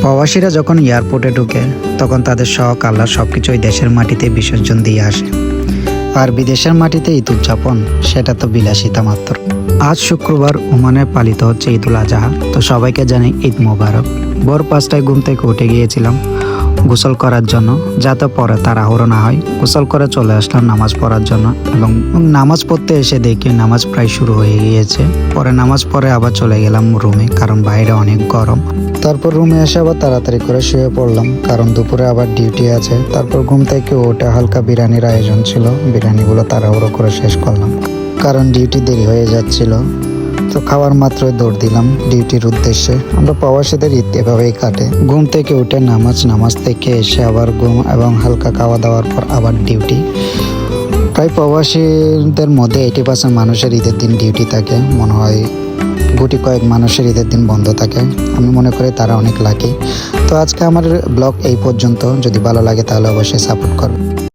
প্রবাসীরা যখন এয়ারপোর্টে ঢুকে তখন তাদের শখ আল্লাহ সবকিছুই দেশের মাটিতে বিসর্জন দিয়ে আসে। আর বিদেশের মাটিতে ঈদ উদযাপন সেটা তো বিলাসিতা মাত্র। আজ শুক্রবার ওমানে পালিত হচ্ছে ঈদুল আজহা। তো সবাইকে জানাই ঈদ মোবারক। ভোর 5টায় ঘুম থেকে উঠে গিয়েছিলাম গোসল করার জন্য, যাতে পরে তাড়াহুড়ো না হয়। গোসল করে চলে আসলাম নামাজ পড়ার জন্য এবং নামাজ পড়তে এসে দেখি নামাজ প্রায় শুরু হয়ে গিয়েছে। পরে নামাজ পড়ে আবার চলে গেলাম রুমে, কারণ বাইরে অনেক গরম। তারপর রুমে এসে আবার তাড়াতাড়ি করে শুয়ে পড়লাম, কারণ দুপুরে আবার ডিউটি আছে। তারপর ঘুম থেকে উঠে হালকা বিরিয়ানির আয়োজন ছিল, বিরিয়ানিগুলো তাড়াহুড়ো করে শেষ করলাম, কারণ ডিউটি দেরি হয়ে যাচ্ছিল। তো খাওয়ার মাত্রই দৌড় দিলাম ডিউটির উদ্দেশ্যে। আমরা প্রবাসীদের ঈদ এভাবেই কাটে। ঘুম থেকে উঠে নামাজ থেকে এসে আবার ঘুম এবং হালকা খাওয়া দাওয়ার পর আবার ডিউটি। প্রায় প্রবাসীদের মধ্যে 80% মানুষের ঈদের দিন ডিউটি থাকে। মনে হয় গুটি কয়েক মানুষের ঈদের দিন বন্ধ থাকে। আমি মনে করি তারা অনেক লাকি। তো আজকে আমার ব্লগ এই পর্যন্ত। যদি ভালো লাগে তাহলে অবশ্যই সাপোর্ট করবে।